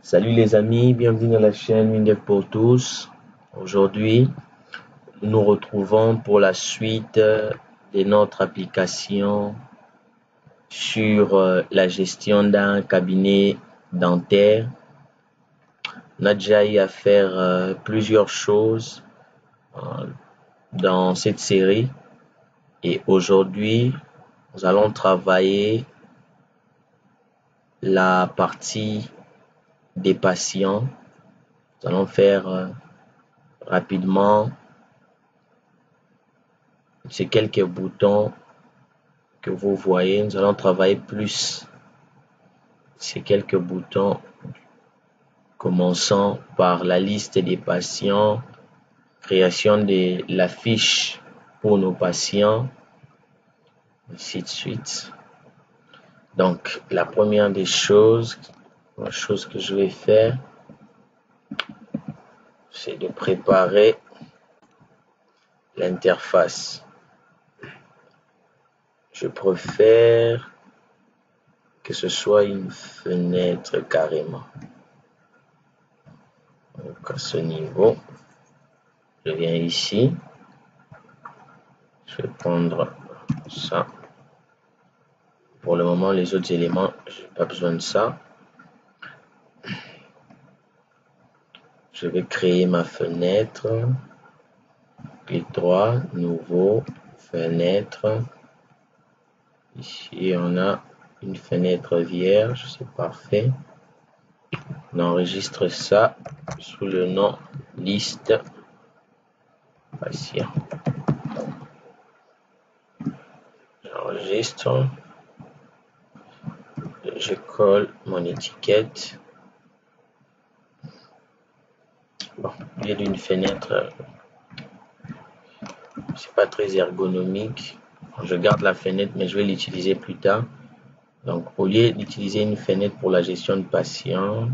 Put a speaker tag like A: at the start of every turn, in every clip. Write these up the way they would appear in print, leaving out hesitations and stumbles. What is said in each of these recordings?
A: Salut les amis, bienvenue dans la chaîne Windev pour tous. Aujourd'hui, nous nous retrouvons pour la suite de notre application sur la gestion d'un cabinet dentaire. On a déjà eu à faire plusieurs choses dans cette série et aujourd'hui, nous allons travailler la partie des patients. Nous allons faire rapidement ces quelques boutons que vous voyez. Nous allons travailler plus ces quelques boutons, commençant par la liste des patients, création de la fiche pour nos patients, ainsi de suite. Donc, la première des choses, que je vais faire, c'est de préparer l'interface. Je préfère que ce soit une fenêtre carrément. Donc à ce niveau, je viens ici, je vais prendre ça. Pour le moment, les autres éléments, je n'ai pas besoin de ça. Je vais créer ma fenêtre. Clic droit, nouveau, fenêtre. Ici, on a une fenêtre vierge, c'est parfait. On enregistre ça sous le nom liste patient. J'enregistre. Je colle mon étiquette. Bon, il y a d'une fenêtre, c'est pas très ergonomique. Je garde la fenêtre, mais je vais l'utiliser plus tard. Donc, au lieu d'utiliser une fenêtre pour la gestion de patients,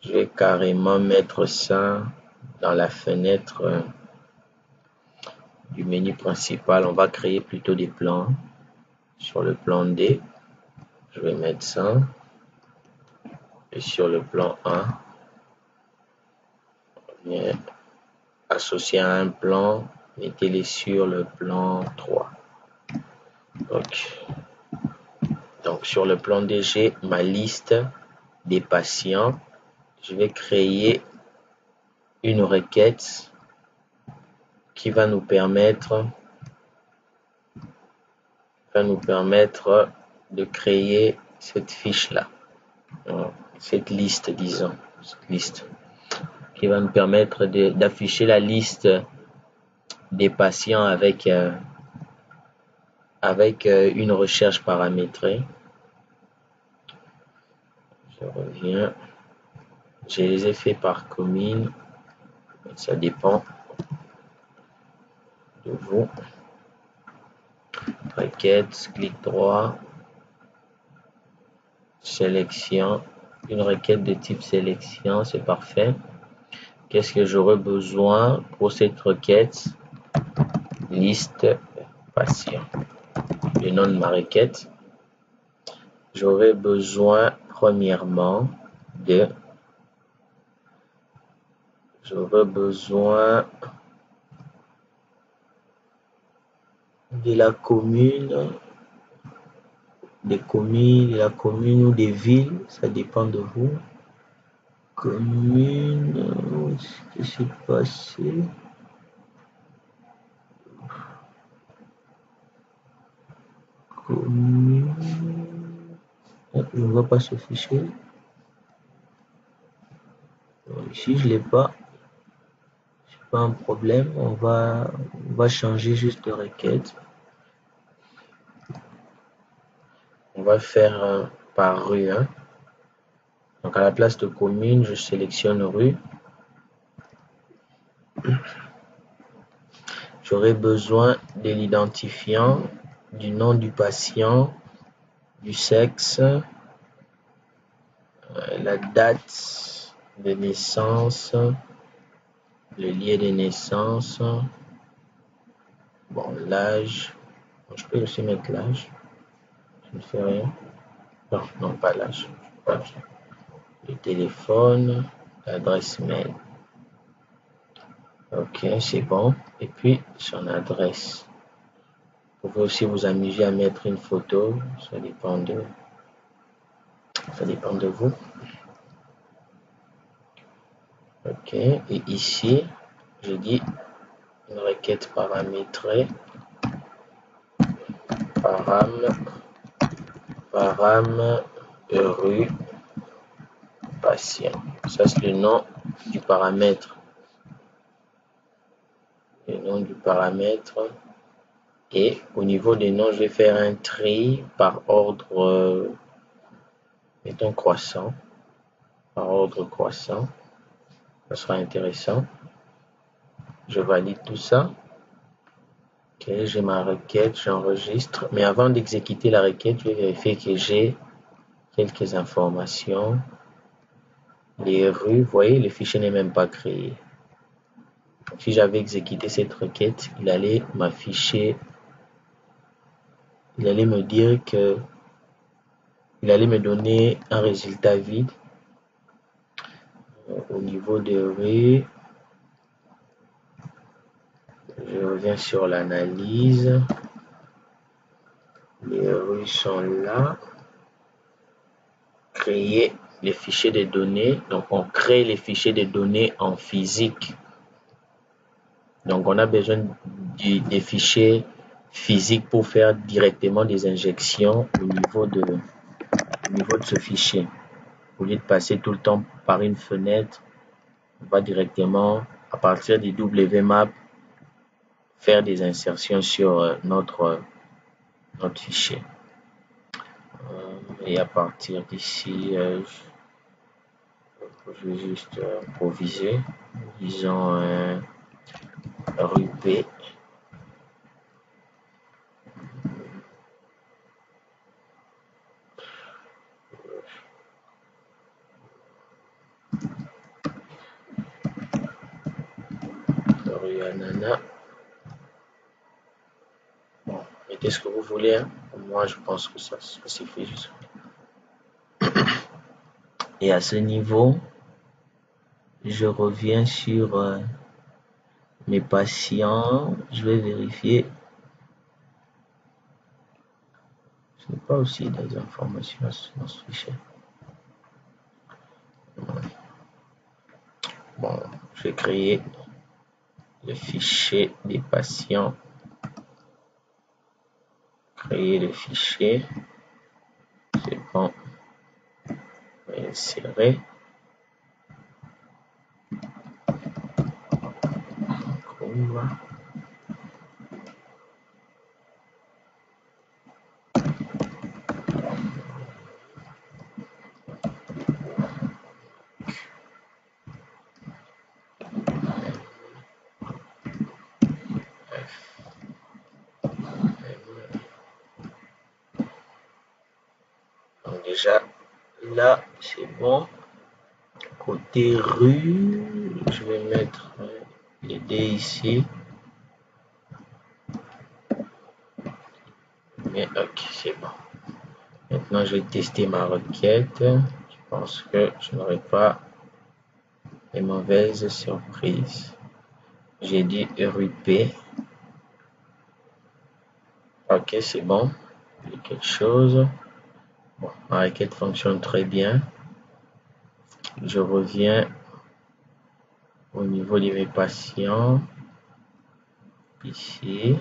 A: je vais carrément mettre ça dans la fenêtre du menu principal. On va créer plutôt des plans. Sur le plan D, je vais mettre ça. Et sur le plan A, on vient associer à un plan, mettez-les sur le plan 3. Donc sur le plan D, j'ai ma liste des patients. Je vais créer une requête qui va nous permettre de créer cette fiche là, cette liste, disons, cette liste qui va nous permettre d'afficher la liste des patients avec une recherche paramétrée. Je reviens, je les ai fait par commune, ça dépend de vous. Requête, clic droit, sélection, une requête de type sélection, c'est parfait. Qu'est-ce que j'aurais besoin pour cette requête? Liste patient. Le nom de ma requête. J'aurais besoin premièrement de la commune, des communes, de la commune ou des villes, ça dépend de vous. Commune, où est-ce que c'est passé? Commune, je ne vois pas ce fichier. Ici, je l'ai pas. C'est pas un problème. On va changer juste de requête. On va faire par rue. Donc à la place de commune, je sélectionne rue. J'aurai besoin de l'identifiant, du nom du patient, du sexe, la date de naissance, le lieu de naissance, bon, l'âge. Je peux aussi mettre l'âge. Je ne fais rien. Non, pas l'âge. le téléphone, l'adresse mail. Ok, c'est bon. Et puis son adresse. Vous pouvez aussi vous amuser à mettre une photo, ça dépend de vous. Ok, et ici, je dis une requête paramétrée, param rue patient. Ça, c'est le nom du paramètre. Le nom du paramètre. Et au niveau des noms, je vais faire un tri par ordre, mettons croissant. Par ordre croissant. Ça sera intéressant. Je valide tout ça. Ok, j'ai ma requête, j'enregistre. Mais avant d'exécuter la requête, je vais vérifier que j'ai quelques informations. Les rues, vous voyez, le fichier n'est même pas créé. Donc, si j'avais exécuté cette requête, il allait m'afficher, il allait me dire que, il allait me donner un résultat vide. Au niveau des rues, je reviens sur l'analyse. Les rues sont là. Créer les fichiers de données. Donc, on crée les fichiers de données en physique. Donc, on a besoin des fichiers physiques pour faire directement des injections au niveau de ce fichier. Au lieu de passer tout le temps par une fenêtre, on va directement, à partir du WMAP, faire des insertions sur notre fichier. Et à partir d'ici, je vais juste improviser. Disons rue P. Rue Anana. Bon, mettez ce que vous voulez. Hein. Moi, je pense que ça suffit juste. Et à ce niveau, je reviens sur mes patients. Je vais vérifier. Je n'ai pas aussi des informations dans ce fichier. Bon, je vais créer le fichier des patients. Créer le fichier. C'est bon. Insérer. Donc déjà, là, c'est bon. Côté rue, je vais mettre les D ici. Mais ok, c'est bon. Maintenant, je vais tester ma requête. Je pense que je n'aurai pas de mauvaises surprises. J'ai dit rue P. Ok, c'est bon. J'ai quelque chose. Bon, ma requête fonctionne très bien. Je reviens au niveau de mes patients. Ici.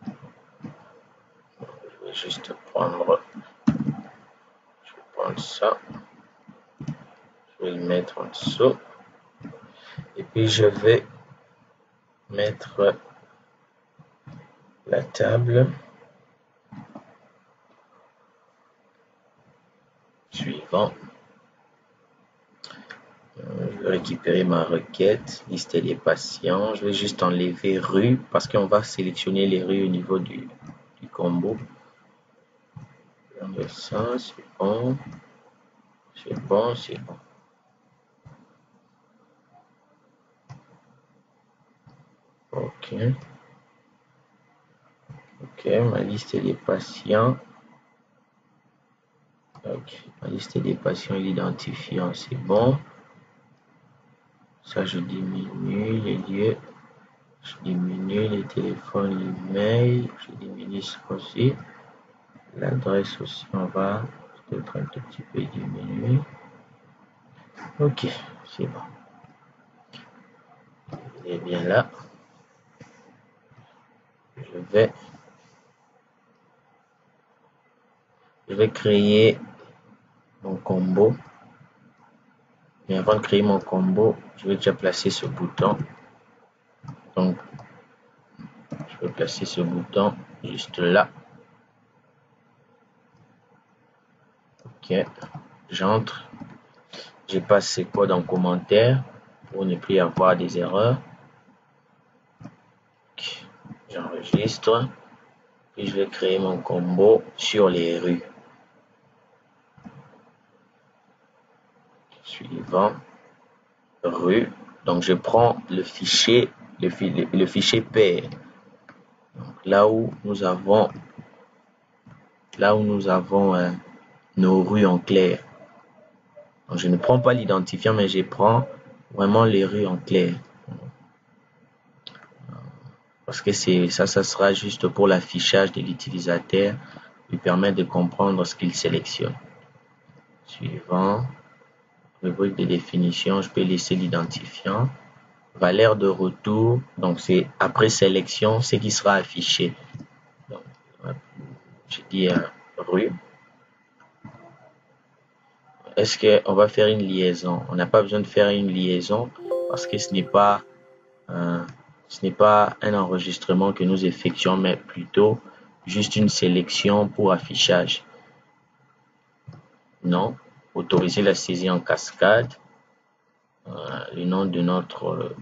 A: Je vais juste prendre. Je vais prendre ça. Je vais le mettre en dessous. Et puis je vais mettre la table suivant. Je vais récupérer ma requête, lister les patients. Je vais juste enlever rue parce qu'on va sélectionner les rues au niveau du combo. J'enlève ça, c'est bon. C'est bon, c'est bon. Ok. Ok, ma liste des patients. Ok. La liste des patients et l'identifiant, c'est bon. Ça, je diminue les lieux. Je diminue les téléphones, les mails. Je diminue ça aussi. L'adresse aussi, on va peut-être un tout petit peu diminuer. Ok, c'est bon. Et bien là, je vais créer mon combo. Mais avant de créer mon combo, je vais déjà placer ce bouton. Donc, je vais placer ce bouton juste là. Ok, j'entre. Je passe ces codes en commentaire pour ne plus avoir des erreurs. Okay. J'enregistre. Puis je vais créer mon combo sur les rues. Suivant. Rue. Donc je prends le fichier, le fichier pair. Donc, là où nous avons nos rues en clair. Donc, je ne prends pas l'identifiant, mais je prends vraiment les rues en clair. Parce que ça sera juste pour l'affichage de l'utilisateur, lui permettre de comprendre ce qu'il sélectionne. Suivant, rubrique de définition, je peux laisser l'identifiant. Valeur de retour, donc c'est après sélection, ce qui sera affiché. Donc, je dis rue. Est-ce qu'on va faire une liaison? On n'a pas besoin de faire une liaison parce que ce n'est pas un enregistrement que nous effectuons, mais plutôt juste une sélection pour affichage. Non. Autoriser la saisie en cascade. Le nom de notre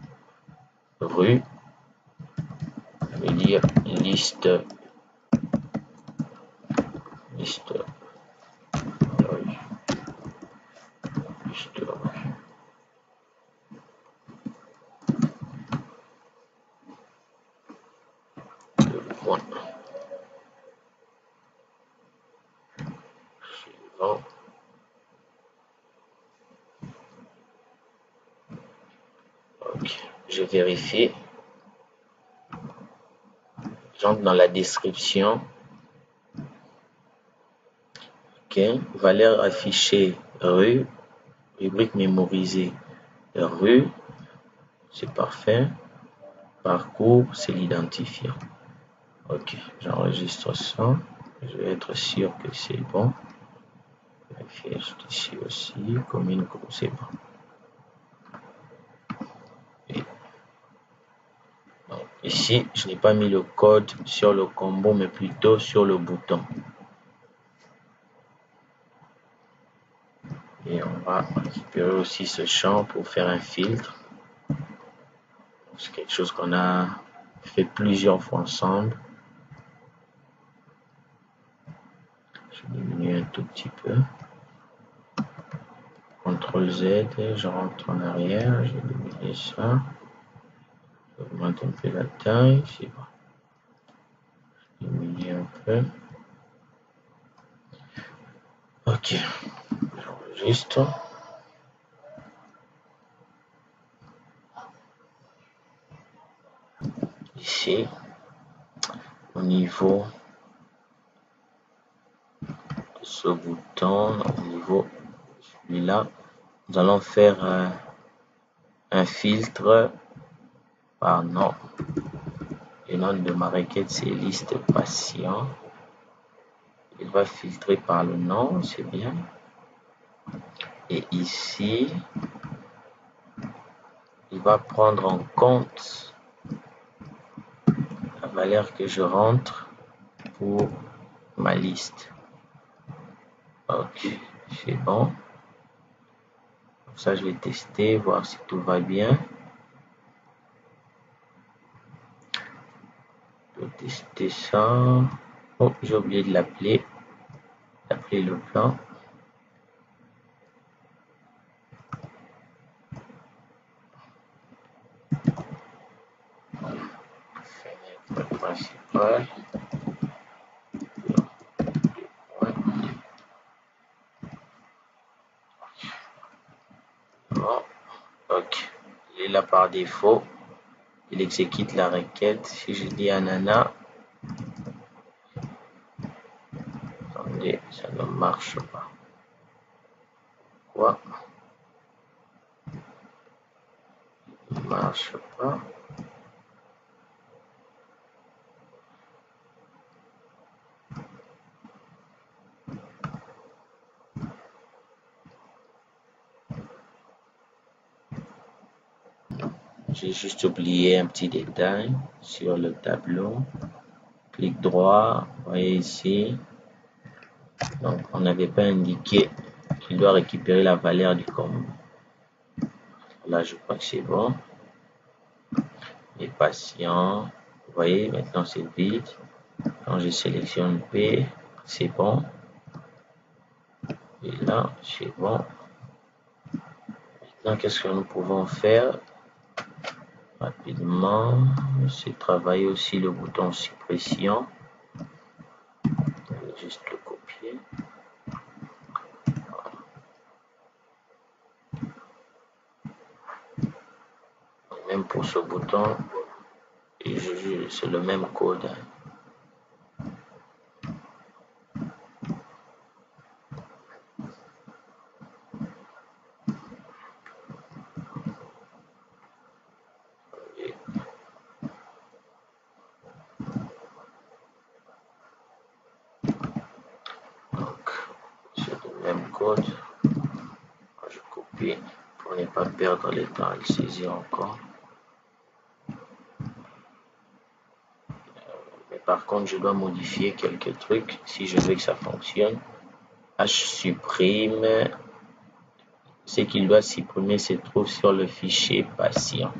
A: rue. Ça veut dire liste point. Suivant. Ok, je vérifie. J'entre dans la description. Ok, valeur affichée rue, rubrique mémorisée rue, c'est parfait. Parcours, c'est l'identifiant. Ok, j'enregistre ça. Je vais être sûr que c'est bon. Vérifier ici aussi, commune, c'est bon. Et donc, ici, je n'ai pas mis le code sur le combo, mais plutôt sur le bouton. Et on va récupérer aussi ce champ pour faire un filtre. C'est quelque chose qu'on a fait plusieurs fois ensemble. Je diminue un tout petit peu. CTRL Z, je rentre en arrière, je diminue ça. J'augmente un peu la taille, c'est bon. Je diminue un peu. Ok, j'enregistre. Ici, au niveau de ce bouton, au niveau de celui-là, nous allons faire un filtre par nom. Le nom de ma requête, c'est liste patient. Il va filtrer par le nom, c'est bien. Et ici, il va prendre en compte la valeur que je rentre pour ma liste. Ok, c'est bon. Comme ça, je vais tester, voir si tout va bien. Je vais tester ça. Oh, j'ai oublié de l'appeler le plan. Fenêtre principale. Bon. Donc, il est là par défaut. Il exécute la requête. Si je dis ananas, attendez, ça ne marche pas. Quoi? Ça ne marche pas. J'ai juste oublié un petit détail sur le tableau. Clic droit, vous voyez ici. Donc, on n'avait pas indiqué qu'il doit récupérer la valeur du combo. Là, je crois que c'est bon. Les patients, vous voyez, maintenant c'est vide. Quand je sélectionne P, c'est bon. Et là, c'est bon. Maintenant, qu'est-ce que nous pouvons faire? Rapidement, c'est travailler aussi le bouton suppression. Je vais juste le copier. Même pour ce bouton, c'est le même code. Donc, c'est le même code. Je copie pour ne pas perdre le temps à le saisir encore. Mais par contre, je dois modifier quelques trucs si je veux que ça fonctionne. H supprime. Ce qu'il doit supprimer se trouve sur le fichier patient.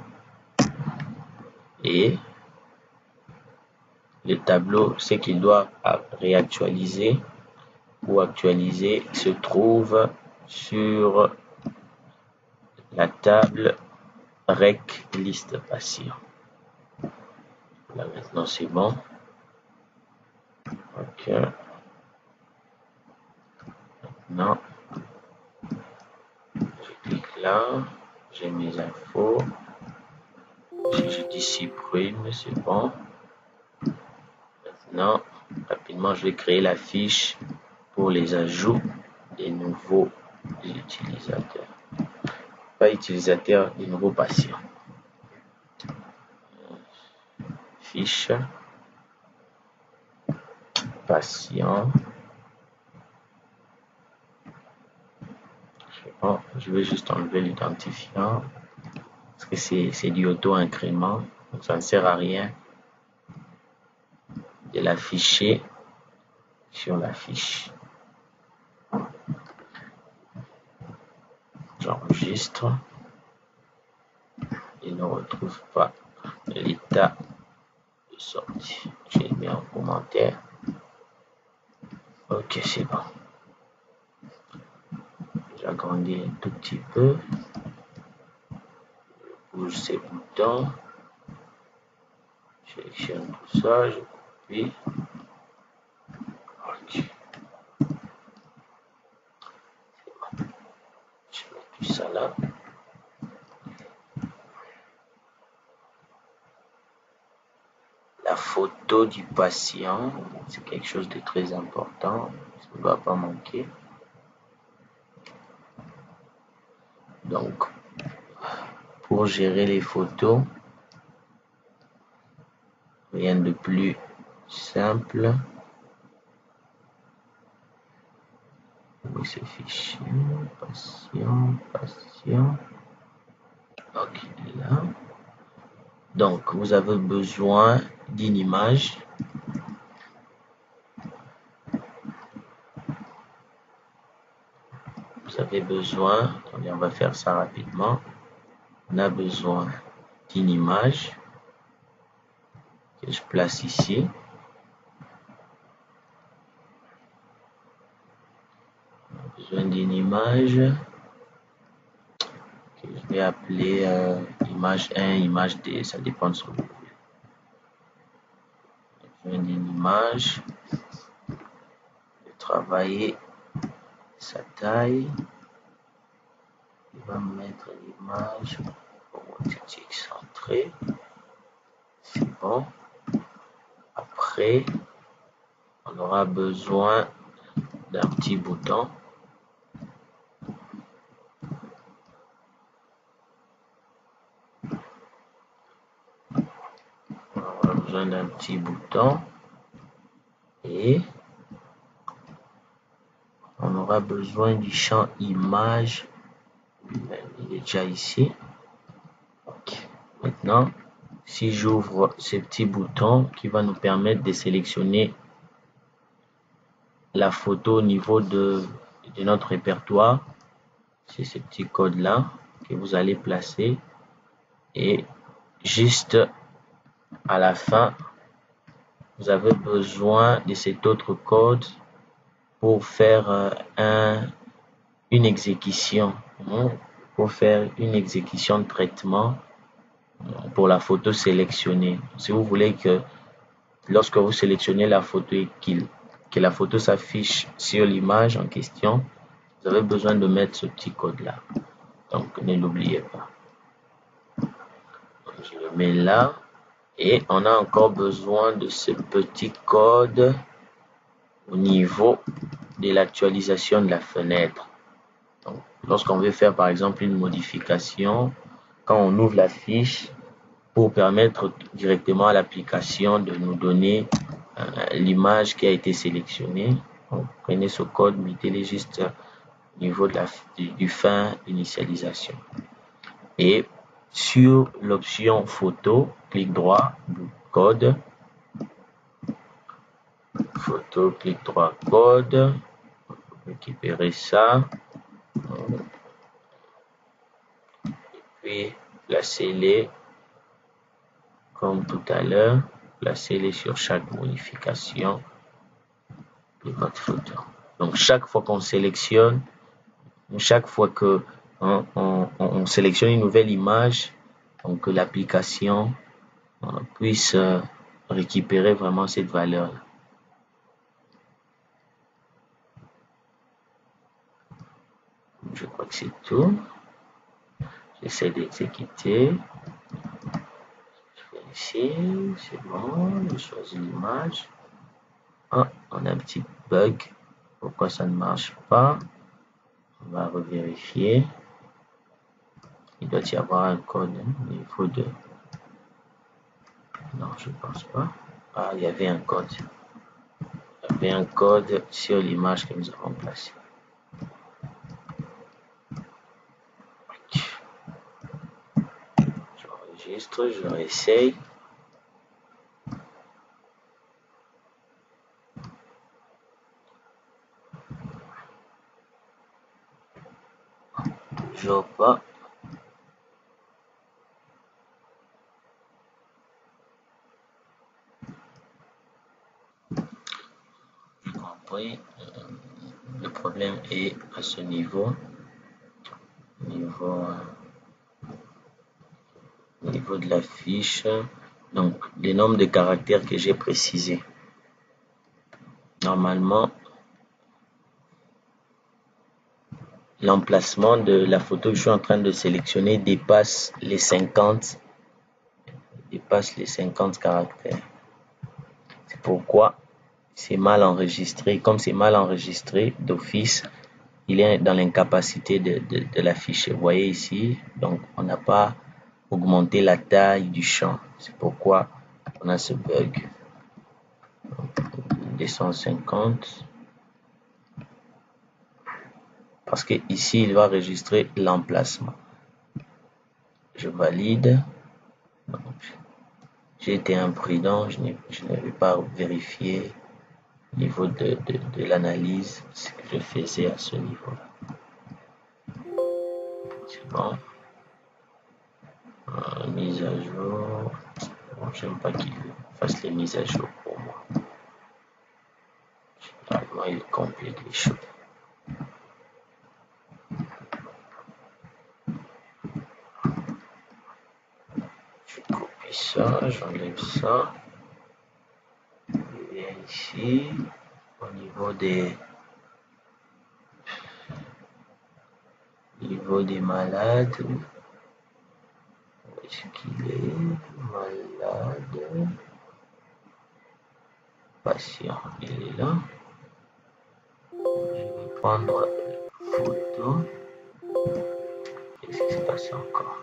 A: Et le tableau, ce qu'il doit réactualiser ou actualiser se trouve sur la table rec liste patient. Là maintenant c'est bon. Ok. Maintenant, je clique là, j'ai mes infos. Si je dis supprime, c'est bon. Maintenant, rapidement, je vais créer la fiche pour les ajouts des nouveaux utilisateurs. Pas utilisateurs, des nouveaux patients. Fiche patient. Bon, je vais juste enlever l'identifiant parce que c'est du auto-incrément, donc ça ne sert à rien de l'afficher sur la fiche. J'enregistre. Il ne retrouve pas l'état de sortie. J'ai mis en commentaire. Ok, c'est bon. J'agrandis un tout petit peu. Je bouge ces boutons. Je sélectionne tout ça. Je copie. Ok. C'est bon. Je mets tout ça là. La photo du patient, c'est quelque chose de très important. Ça ne doit pas manquer. Donc, pour gérer les photos, rien de plus simple. Oui, c'est fichier, patient. Ok, là. Donc, vous avez besoin d'une image. Vous avez besoin, attendez, on va faire ça rapidement. On a besoin d'une image que je place ici. On a besoin d'une image que je vais appeler image 1, image 2, ça dépend de ce que vous voulez. On a besoin d'une image, de travailler sa taille. va mettre l'image pour excentré. C'est bon. Après, on aura besoin d'un petit bouton. On aura besoin d'un petit bouton. Et on aura besoin du champ image. Il est déjà ici. Okay. Maintenant, si j'ouvre ce petit bouton qui va nous permettre de sélectionner la photo au niveau de notre répertoire, c'est ce petit code là que vous allez placer et juste à la fin vous avez besoin de cet autre code pour faire une exécution de traitement pour la photo sélectionnée. Si vous voulez que lorsque vous sélectionnez la photo et que la photo s'affiche sur l'image en question, vous avez besoin de mettre ce petit code là. Donc ne l'oubliez pas. Donc, je le mets là et on a encore besoin de ce petit code au niveau de l'actualisation de la fenêtre. Donc, lorsqu'on veut faire par exemple une modification, quand on ouvre la fiche pour permettre directement à l'application de nous donner l'image qui a été sélectionnée, donc, prenez ce code, mettez-le juste au niveau de du fin initialisation. Et sur l'option photo, clic droit, code, photo, clic droit, code, récupérer ça, et puis placez-les comme tout à l'heure, placez-les sur chaque modification de votre photo. Donc chaque fois qu'on sélectionne, chaque fois que on sélectionne une nouvelle image, donc que l'application puisse récupérer vraiment cette valeur. Je crois que c'est tout. J'essaie d'exécuter. Je fais ici, c'est bon. Je choisis l'image. Ah, on a un petit bug. Pourquoi ça ne marche pas? On va revérifier. Il doit y avoir un code au niveau de... Non, je ne pense pas. Ah, il y avait un code. Il y avait un code sur l'image que nous avons placée. J'enregistre, je réessaye. Toujours pas. J'ai compris. Le problème est à ce niveau. Au niveau de la fiche. Donc, les nombres de caractères que j'ai précisés. Normalement, l'emplacement de la photo que je suis en train de sélectionner dépasse les 50 caractères. C'est pourquoi c'est mal enregistré. Comme c'est mal enregistré d'office, il est dans l'incapacité de l'afficher. Vous voyez ici, donc on n'a pas augmenté la taille du champ. C'est pourquoi on a ce bug. 250. Parce que ici, il va enregistrer l'emplacement. Je valide. J'ai été imprudent, je n'avais pas vérifié au niveau de l'analyse ce que je faisais à ce niveau-là. C'est bon. Mise à jour. Bon, j'aime pas qu'il fasse les mises à jour pour moi. Généralement, il complique les choses. Je copie ça, j'enlève ça. Je viens ici, au niveau niveau des malades, où est-ce qu'il est? Malade, patient, il est là. Je vais prendre photo. Qu'est-ce qui se passe encore?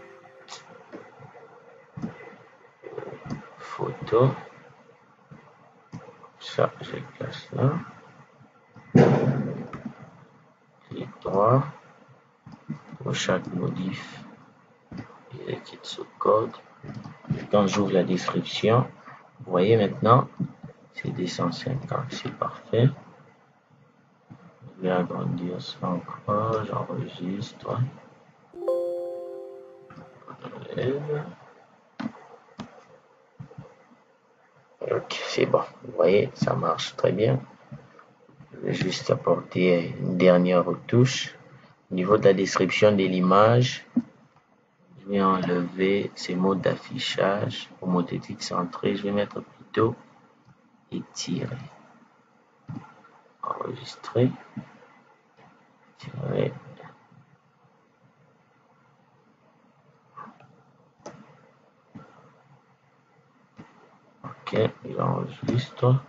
A: Photo. Ça, je place là. Clic droit. Pour chaque modif, il quitte ce code. Quand j'ouvre la description, vous voyez maintenant, c'est 250, c'est parfait. Je vais agrandir ça encore, j'enregistre. Ok, c'est bon. Vous voyez, ça marche très bien. Je vais juste apporter une dernière retouche. Au niveau de la description de l'image, je vais enlever ces mots d'affichage. Homothétique centré, je vais mettre plutôt étiré. Enregistrer. Étiré. Ok, j'enregistre.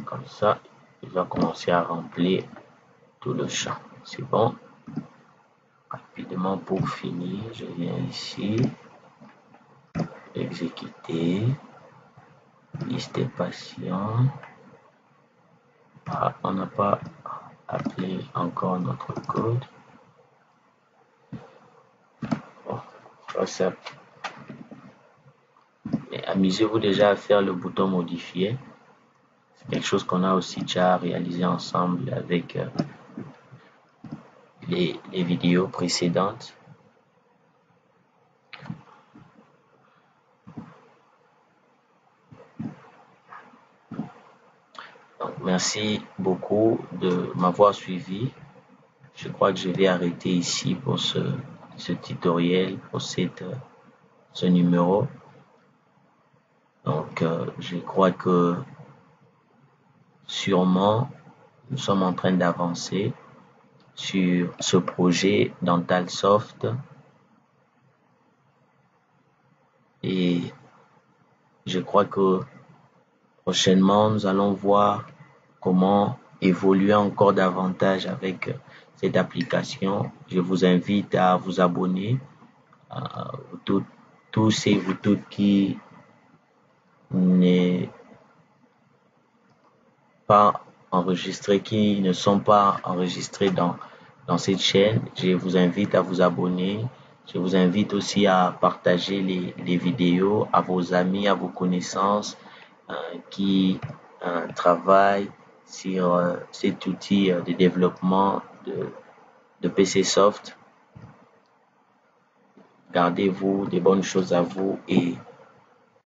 A: Comme ça, il va commencer à remplir tout le champ. C'est bon. Rapidement pour finir, je viens ici. Exécuter. Liste des patients. Ah, on n'a pas appelé encore notre code. Bon, ça. Mais amusez-vous déjà à faire le bouton modifier. C'est quelque chose qu'on a aussi déjà réalisé ensemble avec les vidéos précédentes. Donc, merci beaucoup de m'avoir suivi. Je crois que je vais arrêter ici pour ce tutoriel, pour ce numéro. Donc, je crois que sûrement, nous sommes en train d'avancer sur ce projet Dentalsoft. Et je crois que prochainement, nous allons voir comment évoluer encore davantage avec cette application. Je vous invite à vous abonner, tous et vous toutes qui n'est pas enregistrés, qui ne sont pas enregistrés dans cette chaîne. Je vous invite à vous abonner. Je vous invite aussi à partager les vidéos à vos amis, à vos connaissances qui travaillent sur cet outil de développement de PC Soft. Gardez-vous des bonnes choses à vous et